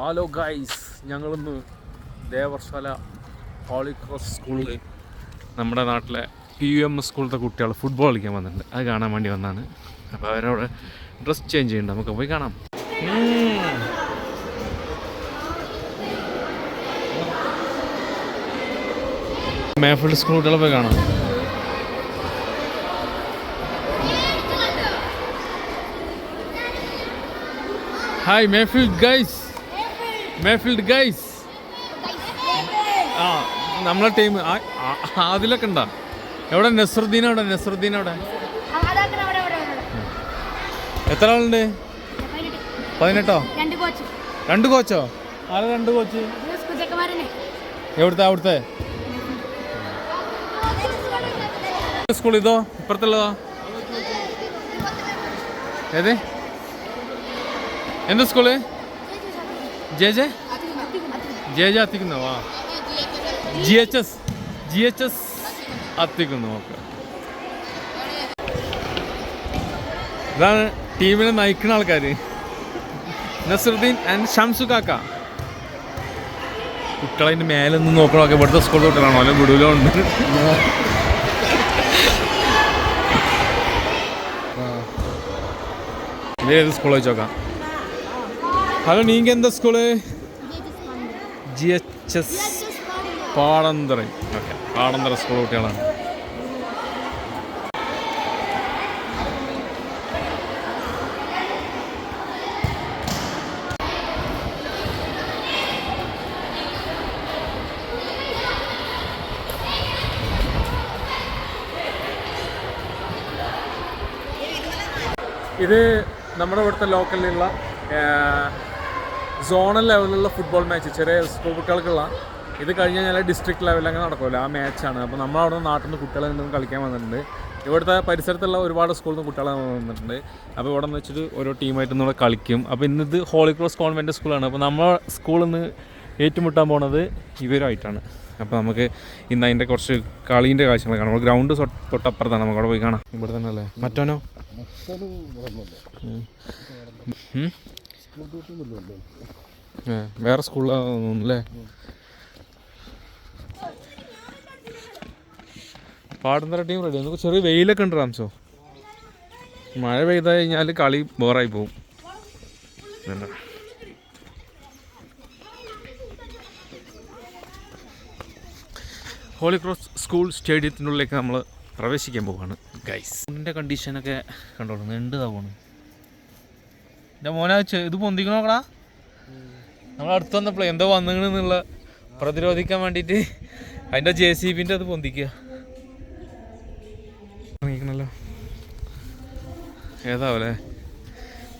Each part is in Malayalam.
ഹലോ ഗൈസ്, ഞങ്ങളിന്ന് ദേവർശാല ഹോളി ക്രോസ് സ്കൂളിൽ നമ്മുടെ നാട്ടിലെ PUM സ്കൂളിലത്തെ കുട്ടികൾ ഫുട്ബോൾ കളിക്കാൻ വന്നിട്ടുണ്ട്. അത് കാണാൻ വേണ്ടി വന്നതാണ്. അപ്പോൾ അവരോട് ഡ്രസ് ചേഞ്ച് ചെയ്യുന്നുണ്ട്, നമുക്ക് പോയി കാണാം. മേഫീൽഡ് സ്കൂൾ കുട്ടികളെ പോയി കാണാം. Hi Mayfield guys, Mayfield guys. ആ, നമ്മളെ ടീം അതിലൊക്കെ ഉണ്ടോ? എവിടെ നസറുദ്ദീൻ? അവിടെ നസറുദ്ദീൻ അവിടെ എത്ര ആളുണ്ട്? 18. 2 കോച്ചോ? ആരെ 2 കോച്ച്? എവിടുത്തെ? അവിടുത്തെ സ്കൂൾ ഇതോ ഇപ്പുറത്തുള്ളതോ? ഏത് എന്ത് സ്കൂള്? ജെ ജെ അത്തിക്കുന്നോ? GHS അത്തിക്കുന്നു. ഓക്കെ, ഇതാണ് ടീമിനെ നയിക്കുന്ന ആൾക്കാർ, നസറുദ്ദീൻ ആൻഡ് ഷംസു കാക്ക. കുട്ടികളതിൻ്റെ മേലെ നിന്ന് നോക്കണമൊക്കെ ഇവിടുത്തെ സ്കൂൾ തൊട്ടിലാണോ അല്ലെ വിടൂലോ ഉണ്ട്. ഏത് സ്കൂൾ വെച്ച് നോക്കാം. ഹലോ, നീങ്ക എന്താ school? GHS Padanthara. Okay, Padanthara school കുട്ടികളാണ്. ഇത് നമ്മുടെ ഇവിടുത്തെ ലോക്കലിലുള്ള സോണൽ ലെവലിലുള്ള ഫുട്ബോൾ മാച്ച്, ചെറിയ സ്കൂൾ കുട്ടികൾക്കുള്ള. ഇത് കഴിഞ്ഞ് കഴിഞ്ഞാൽ ഡിസ്ട്രിക്ട് ലെവലിൽ അങ്ങനെ നടക്കുമല്ലോ, ആ മാച്ചാണ്. അപ്പോൾ നമ്മളവിടെ നാട്ടിൽ നിന്ന് കുട്ടികളെ നിന്ന് കളിക്കാൻ വന്നിട്ടുണ്ട്. ഇവിടുത്തെ പരിസരത്തുള്ള ഒരുപാട് സ്കൂളിൽ നിന്ന് കുട്ടികളെ വന്നിട്ടുണ്ട്. അപ്പോൾ ഇവിടെ നിന്ന് വെച്ചിട്ട് ഓരോ ടീമായിട്ട് നമ്മൾ കളിക്കും. അപ്പോൾ ഇന്നിത് ഹോളി ക്രോസ് കോൺവെൻറ്റ് സ്കൂളാണ്. അപ്പോൾ നമ്മൾ സ്കൂളിൽ നിന്ന് ഏറ്റുമുട്ടാൻ പോണത് ഇവരുമായിട്ടാണ്. അപ്പോൾ നമുക്ക് ഇന്ന് അതിൻ്റെ കുറച്ച് കളീൻ്റെ കാഴ്ചകൾ കാണാം. നമ്മൾ ഗ്രൗണ്ട് തൊട്ടപ്പുറത്താണ്, നമുക്ക് അവിടെ പോയി കാണാം. ഇവിടെ തന്നെ അല്ലേ? മറ്റോനോ? വേറെ സ്കൂളിലാണെന്ന് തോന്നുന്നു അല്ലേ? Padanthara team ready. നമുക്ക് ചെറിയ വെയിലൊക്കെ ഉണ്ട് റാംസോ. മഴ പെയ്ത് കഴിഞ്ഞാൽ കളി ബോറായി പോവും. ഹോളി ക്രോസ് സ്കൂൾ സ്റ്റേഡിയത്തിനുള്ളിലേക്ക് നമ്മൾ പ്രവേശിക്കാൻ പോവാണ് ഗൈസ്. ഇതിൻ്റെ കണ്ടീഷനൊക്കെ കണ്ടോളൂ, നീണ്ടതാ പോണ്. എൻ്റെ മോനെ ഇത് പൊന്തിക്കണ നോക്കടാ. നമ്മൾ അടുത്ത് വന്നപ്പോഴേ എന്തോ വന്നിങ്ങനെന്നുള്ള പ്രതിരോധിക്കാൻ വേണ്ടിയിട്ട് അതിൻ്റെ JCBൻ്റെ അത് പൊന്തിക്കുക. ണല്ലോ ഏതാവല്ലേ?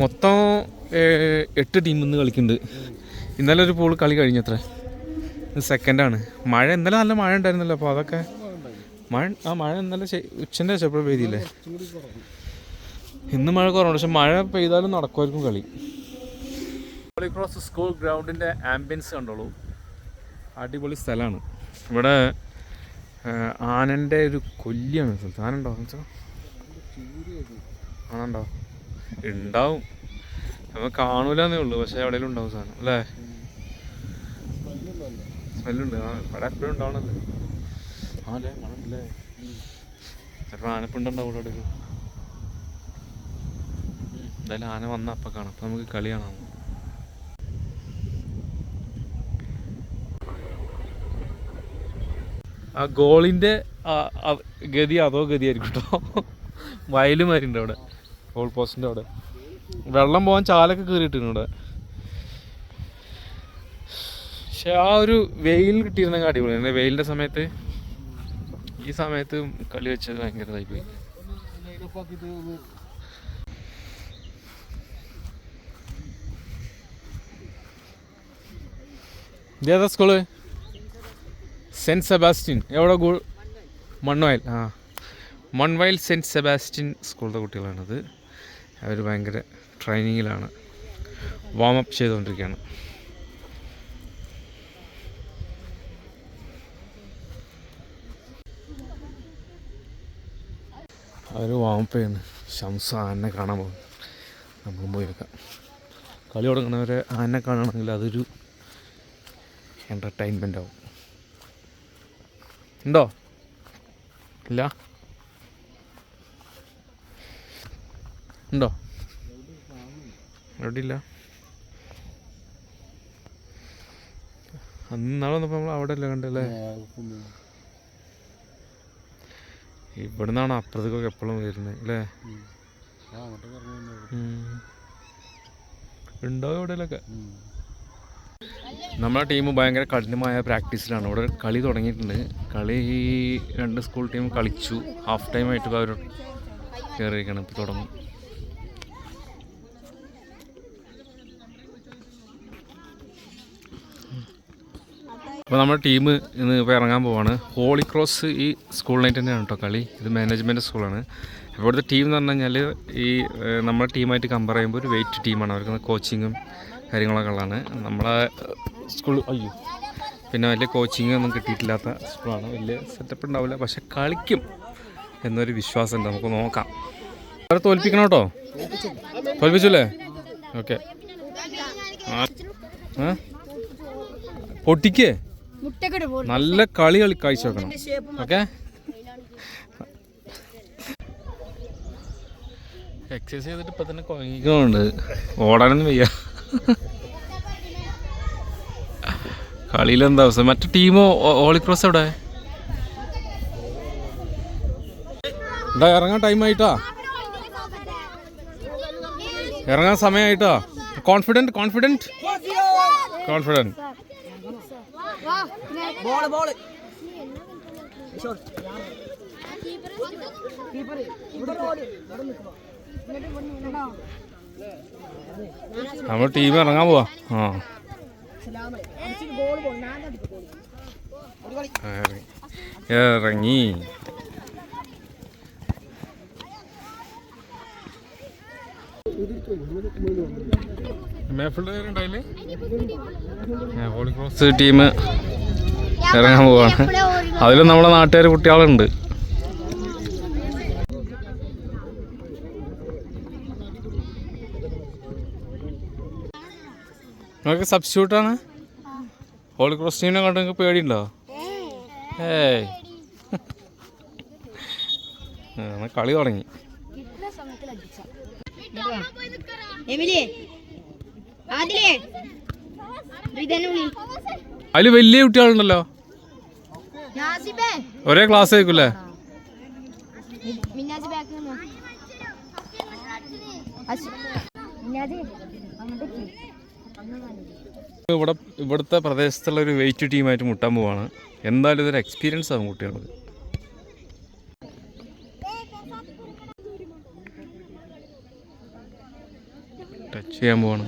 മൊത്തം 8 ടീമിൽ നിന്ന് കളിക്കുന്നുണ്ട്. ഇന്നലെ ഒരു പൂൾ കളി കഴിഞ്ഞത്രേ, ഇത് സെക്കൻഡാണ്. മഴ ഇന്നലെ നല്ല മഴ ഉണ്ടായിരുന്നല്ലോ. അപ്പോൾ അതൊക്കെ മഴ ഇന്നലെ ഉച്ചൻ്റെ ശേഷം പെയ്തില്ലേ? ഇന്ന് മഴ കുറവുണ്ട്, പക്ഷെ മഴ പെയ്താലും നടക്കുമായിരിക്കും കളി. ഹോളി ക്രോസ് സ്കൂൾ ഗ്രൗണ്ടിൻ്റെ ആംബിയൻസ് കണ്ടോളൂ, അടിപൊളി സ്ഥലമാണ്. ഇവിടെ ആനൻ്റെ ഒരു കൊല്ലിയാണ് സ്ഥലത്ത്. ആനുണ്ടോ ആണുണ്ടോ? ഉണ്ടാവും, നമ്മൾ കാണൂലെന്നേ ഉള്ളൂ, പക്ഷെ എവിടെയെങ്കിലും ഉണ്ടാവും സാധനം അല്ലേ? സ്മെല്ലുണ്ട്. ഇവിടെ എപ്പോഴും ഉണ്ടാവണല്ലേ? അല്ലേ മണല്ലേ? ചിലപ്പോൾ ആനപ്പിണ്ടുണ്ടാവും ഇവിടെ. എന്തായാലും ആന വന്നാൽ അപ്പം കാണാം. അപ്പം നമുക്ക് കളി കാണാം. ആ ഗോളിൻ്റെ ഗതി അതോ ഗതിയായിരിക്കും കേട്ടോ. വയലുമാരുണ്ട് അവിടെ, ഗോൾ പോസ്റ്റിൻ്റെ അവിടെ. വെള്ളം പോകാൻ ചാലൊക്കെ കയറിയിട്ടുണ്ട് ഇവിടെ. പക്ഷെ ആ ഒരു വെയിൽ കിട്ടിയിരുന്നെങ്കിൽ അടിപൊളിയാണ്. വെയിലിൻ്റെ സമയത്ത് ഈ സമയത്ത് കളി വെച്ചത് ഭയങ്കര ഇതായിപ്പോയി. ഇതേതാ സ്കൂള്? Cent Sebastian. എവിടെ? മൺവയൽ. മൺവയൽ സെൻറ്റ് സെബാസ്റ്റ്യൻ സ്കൂളിലെ കുട്ടികളാണത്. അവർ ഭയങ്കര ട്രെയിനിങ്ങിലാണ്, വാമപ്പ് ചെയ്തുകൊണ്ടിരിക്കുകയാണ്. അതൊരു വാമ്പയാണ്. ഷംസ് ആനെ കാണാൻ പോകും. നമ്മളും പോയി വെക്കാം. കളി തുടങ്ങുന്നവരെ ആനെ കാണണമെങ്കിൽ അതൊരു എൻ്റർടൈൻമെൻ്റ് ആവും. ഉണ്ടോ? ഇല്ല? ഉണ്ടോ? എവിടെ ഇല്ല? അന്നാളെ വന്നപ്പോൾ നമ്മൾ അവിടെ അല്ലേ കണ്ടല്ലേ? ഇവിടെ നിന്നാണ് അപ്പുറത്തേക്കൊക്കെ എപ്പോഴും വരുന്നത് അല്ലേ? ഉണ്ടാവും എവിടെയൊക്കെ. നമ്മളെ ടീം ഭയങ്കര കഠിനമായ പ്രാക്ടീസിലാണ്. ഇവിടെ കളി തുടങ്ങിയിട്ടുണ്ട്. കളി 2 സ്കൂൾ ടീം കളിച്ചു. ഹാഫ് ടൈം ആയിട്ട് അവർ കയറിയിരിക്കണം. ഇപ്പോൾ തുടങ്ങും. അപ്പോൾ നമ്മുടെ ടീം ഇന്ന് ഇപ്പോൾ ഇറങ്ങാൻ പോവാണ്. ഹോളി ക്രോസ് ഈ സ്കൂൾ നൈറ്റ് തന്നെയാണ് കേട്ടോ കളി. ഇത് മാനേജ്മെൻറ്റ് സ്കൂളാണ്. അപ്പോൾ ഇവിടുത്തെ ടീം എന്ന് പറഞ്ഞു കഴിഞ്ഞാൽ ഈ നമ്മുടെ ടീമായിട്ട് കമ്പയർ ചെയ്യുമ്പോൾ ഒരു വെയിറ്റ് ടീമാണ്. അവർക്ക് കോച്ചിങ്ങും കാര്യങ്ങളൊക്കെ ഉള്ളതാണ്. നമ്മളെ സ്കൂൾ പിന്നെ വലിയ കോച്ചിങ് ഒന്നും കിട്ടിയിട്ടില്ലാത്ത സ്കൂളാണ്. വലിയ സെറ്റപ്പ് ഉണ്ടാവില്ല, പക്ഷെ കളിക്കും എന്നൊരു വിശ്വാസമുണ്ട്. നമുക്ക് നോക്കാം. അവരെ തോൽപ്പിക്കണം കേട്ടോ. തോൽപ്പിച്ചല്ലേ? ഓക്കെ. പൊട്ടിക്കേ നല്ല കളി കാഴ്ച വെക്കണം. ഓക്കെ. എക്സസൈസ് ചെയ്തിട്ട് ഇപ്പം തന്നെ കുഴങ്ങിക്കുന്നുണ്ട്. ഓടാനൊന്നും വയ്യ. കളിയിലെന്താ അവസ്ഥ? മറ്റേ ടീമോ ഹോളി ക്രോസ് എവിടെ? എന്താ ഇറങ്ങാൻ ടൈമായിട്ടാ? ഇറങ്ങാൻ സമയമായിട്ടാ? Confident confident confident. നമ്മൾ ടീം ഇറങ്ങാൻ പോവാ. ഇറങ്ങി. ഹോളി ക്രോസ് ടീം ഇറങ്ങാൻ പോവാണ്. അതിലും നമ്മളെ നാട്ടുകാർ കുട്ടികളുണ്ട്. നിങ്ങൾക്ക് സബ്സ്റ്റിറ്റ്യൂട്ടാണ്? ഹോളി ക്രോസ് ടീമിനെ കണ്ട് നിങ്ങൾക്ക് പേടിയുണ്ടോ? ഏയ് കളി തുടങ്ങി. അതില് വലിയ കുട്ടികളുണ്ടല്ലോ. ഒരേ ക്ലാസ് ആയിരിക്കും. ഇവിടുത്തെ പ്രദേശത്തുള്ള ഒരു വെയിറ്റ് ടീമായിട്ട് മുട്ടാൻ പോവാണ്. എന്തായാലും ഇതൊരു എക്സ്പീരിയൻസ് ആവും കുട്ടികൾക്ക്. ടച്ച് ചെയ്യാൻ പോവാണ്.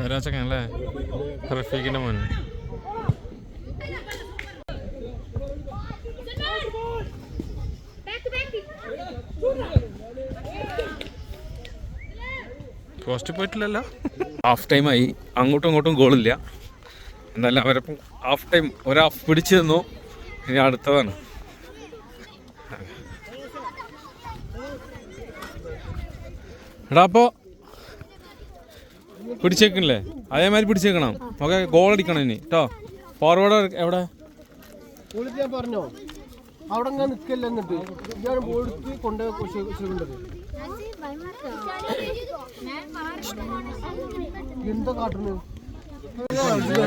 ഒരാച്ചക്കല്ലേ റഫീഖിന്റെ മോന്. പോസ്റ്റ് പോയിട്ടില്ലല്ലോ. ഹാഫ് ടൈമായി, അങ്ങോട്ടും ഇങ്ങോട്ടും ഗോളില്ല. എന്നാലും അവരപ്പം ഹാഫ് ടൈം ഒരു ഹാഫ് പിടിച്ചു തന്നു. ഇനി അടുത്തതാണ്. എടാ അപ്പോൾ പിടിച്ചേക്കണില്ലേ? അതേമാതിരി പിടിച്ചേക്കണം. ഓക്കെ, ഗോൾ അടിക്കണം ഇനി കേട്ടോ. ഫോർവേഡ് എവിടെ? ഞാൻ പറഞ്ഞോ അവിടെ നിൽക്കല്ല. എന്നിട്ട് ഞാൻ ബോളിക്ക് കൊണ്ടുപോയി എന്താ കാട്ടുന്നു?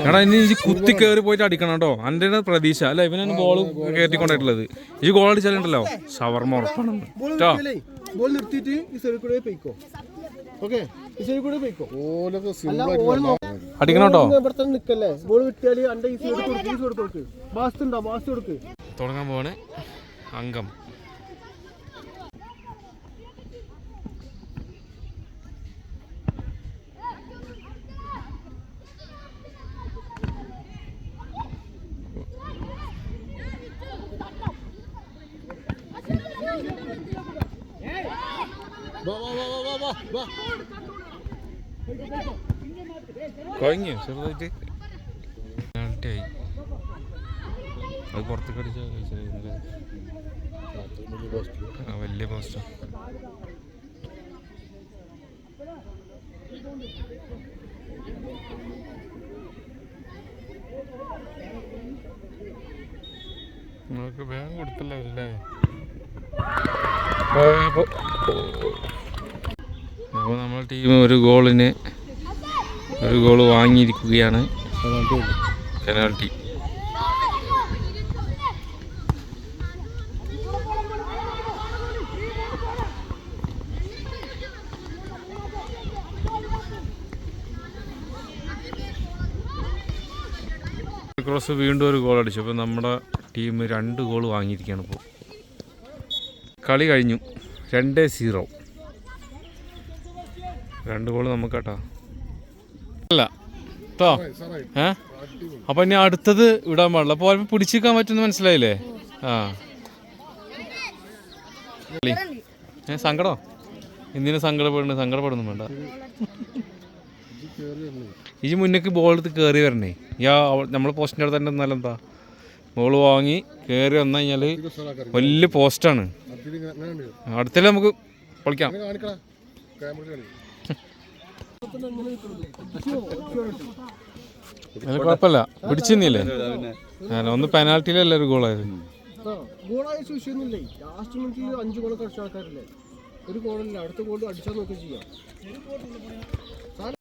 എടാ ഇനി ഈ കുത്തി കയറി പോയിട്ട് അടിക്കണം കേട്ടോ. എൻ്റെ പ്രതീക്ഷ അല്ല, ഇവനാണ് ബോൾ കയറ്റിക്കൊണ്ടിട്ടുള്ളത്. ഈ ഗോൾ അടിച്ചാലുണ്ടല്ലോ ഷവർമ ഉറപ്പാണ് കേട്ടോ. ബോൾ നിർത്തിയിട്ട് ഈ സൈഡിൽ കൂടെ പോയിക്കോ. ഓക്കെ, ഈ സൈഡിൽ കൂടെ പോയിക്കോ. അടിക്കണം കേട്ടോ. ഇവിടെ തന്നെ നിൽക്കല്ലേ. ബോൾ കിട്ടിയാല് അന്റെ ഈ സൈഡ് കൊടുക്ക്, ഈ സൈഡ് കൊടുക്ക്. ബാസ് ഉണ്ടോ? ബാസ് കൊടുക്ക്. തുടങ്ങാൻ പോവാണ് അംഗം. കഴിഞ്ഞു ചെറുതായിട്ട് പെനാൽറ്റിയായി. അത് പുറത്തേക്ക് അടിച്ചാൽ വലിയ പോസ്റ്റാ. നമുക്ക് വേഗം കൊടുത്തല്ലോ അല്ലേ? അപ്പോൾ നമ്മളെ ടീം ഒരു ഗോൾ വാങ്ങിയിരിക്കുകയാണ്. പെനാൽറ്റി. ക്രോസ് വീണ്ടും ഒരു ഗോൾ അടിച്ചു. അപ്പോൾ നമ്മുടെ ടീം 2 ഗോൾ വാങ്ങിയിരിക്കുകയാണ്. ഇപ്പോൾ കളി കഴിഞ്ഞു. 2-0. 2 ഗോൾ നമുക്ക് കേട്ടോ. അല്ല കേട്ടോ. അപ്പം ഇനി അടുത്തത് വിടാൻ പാടില്ല. അപ്പോൾ അവർക്ക് പിടിച്ചിരിക്കാൻ പറ്റുമെന്ന് മനസ്സിലായില്ലേ? സങ്കടം എന്തിനു സങ്കടപ്പെടുന്നു വേണ്ട. ഈ മുന്നേക്ക് ബോൾ എടുത്ത് കയറി വരണേ. നമ്മൾ പോസ്റ്റിൻ്റെ അടുത്ത് തന്നെ എന്നാലും എന്താ ബോൾ വാങ്ങി കയറി വന്നു കഴിഞ്ഞാൽ വലിയ പോസ്റ്റാണ്. അടുത്തല്ലേ നമുക്ക് കളിക്കാം. അത് കുഴപ്പമില്ല, പിടിച്ചില്ലേ? ഒന്ന് പെനാൽറ്റിയിലല്ലേ ഒരു ഗോളായിരുന്നു. ഒരു ഗോളല്ല, അടുത്ത ഗോൾ അടിച്ചാൽ നോക്കി ചെയ്യാം.